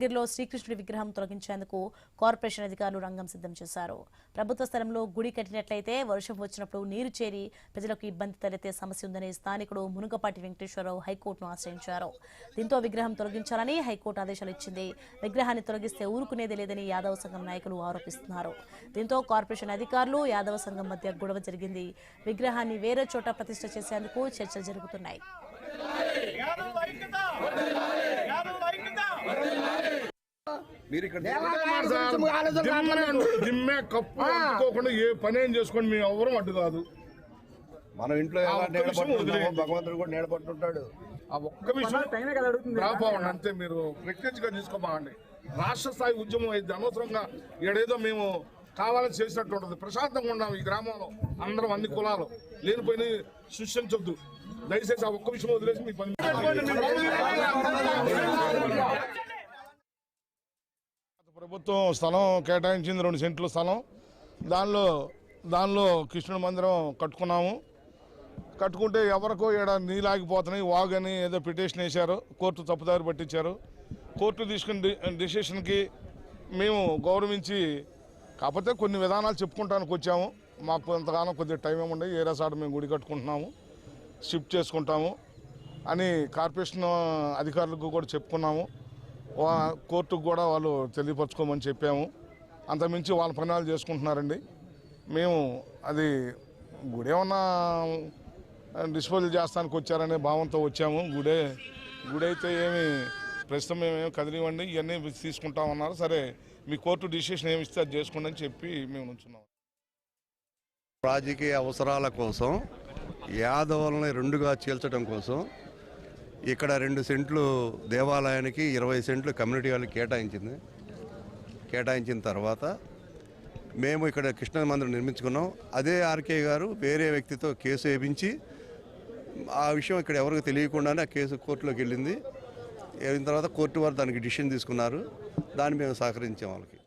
గిరిలో శ్రీకృష్ణుడి విగ్రహం తొలగించేందుకు కార్పొరేషన్ అధికారులు రంగం సిద్ధం చేశారు. ప్రభుత్వ స్థలంలో గుడి కట్టినట్లయితే వర్షం వచ్చినప్పుడు నీరు చేరి ప్రజలకు ఇబ్బంది తలెత్తే సమస్య ఉందని స్థానికుడు మునుగపాటి వెంకటేశ్వరరావు హైకోర్టును ఆశ్రయించారు. దీంతో విగ్రహం తొలగించాలని హైకోర్టు ఆదేశాలు ఇచ్చింది. విగ్రహాన్ని తొలగిస్తే ఊరుకునేది లేదని యాదవ సంఘం నాయకులు ఆరోపిస్తున్నారు. దీంతో కార్పొరేషన్ అధికారులు యాదవ సంఘం మధ్య గొడవ జరిగింది. విగ్రహాన్ని వేరే చోట ప్రతిష్ఠ చేసేందుకు చర్చలు జరుగుతున్నాయి. మీరు ఇక్కడ దిమ్మే కప్పు అనుకోకుండా ఏ పని ఏం చేసుకోండి, మేము ఎవరు అడ్డు కాదు. మనం ఇంట్లో భగవంతుడు కూడా నీడపట్టుంటాడు. ఆ ఒక్క విషయం రాపోవండి అంతే. మీరు ప్రత్యేకంగా తీసుకోబాగండి. రాష్ట్ర స్థాయి ఉద్యమం అయితే అనవసరంగా ఏడేదో మేము కావాలని చేసినట్టు ఉంటుంది. ప్రశాంతంగా ఉన్నాం ఈ గ్రామంలో, అందరం అన్ని కులాలు లేనిపోయిన సృష్టించొద్దు. దయచేసి ఆ ఒక్క విషయం వదిలేసి మీ పని. ప్రభుత్వం స్థలం కేటాయించింది 2 సెంట్లు స్థలం. దానిలో కృష్ణుడి మందిరం కట్టుకున్నాము. కట్టుకుంటే ఎవరికో ఏడా నీళ్ళు ఆగిపోతున్నాయి వాగని ఏదో పిటిషన్ వేశారు. కోర్టు తప్పుదారి పట్టించారు. కోర్టు తీసుకున్న డిసిషన్కి మేము గౌరవించి, కాకపోతే కొన్ని విధానాలు చెప్పుకుంటానికి వచ్చాము. మాకు ఎంతగానో కొద్దిగా టైం ఏముండే ఏరియా సార్ మేము గుడి కట్టుకుంటున్నాము, షిఫ్ట్ చేసుకుంటాము అని కార్పొరేషన్ అధికారులకు కూడా చెప్పుకున్నాము. కోర్టుకు కూడా వాళ్ళు తెలియపరచుకోమని చెప్పాము. అంతమించి వాళ్ళ పనులు చేసుకుంటున్నారండి. మేము అది గుడి ఏమన్నా డిస్పోజల్ చేస్తానికి వచ్చారనే భావంతో వచ్చాము. గుడి అయితే ఏమి ప్రస్తుతం మేమేమి కదిలివ్వండి, ఇవన్నీ తీసుకుంటామన్నారు. సరే మీ కోర్టు డిసిషన్ ఏమి ఇస్తే అది చేసుకోండి అని చెప్పి మేము ఉంచున్నాం. రాజకీయ అవసరాల కోసం యాదవులని 2గా చీల్చడం కోసం ఇక్కడ 2 సెంట్లు దేవాలయానికి 20 సెంట్లు కమ్యూనిటీ వాళ్ళకి కేటాయించిన తర్వాత మేము ఇక్కడ కృష్ణ మందిరం నిర్మించుకున్నాం. అదే ఆర్కే గారు వేరే వ్యక్తితో కేసు వేయించి ఆ విషయం ఇక్కడ ఎవరికి తెలియకుండానే ఆ కేసు కోర్టులోకి వెళ్ళిన తర్వాత కోర్టు వారు దానికి డిసిషన్ తీసుకున్నారు. దాన్ని మేము సహకరించాం వాళ్ళకి.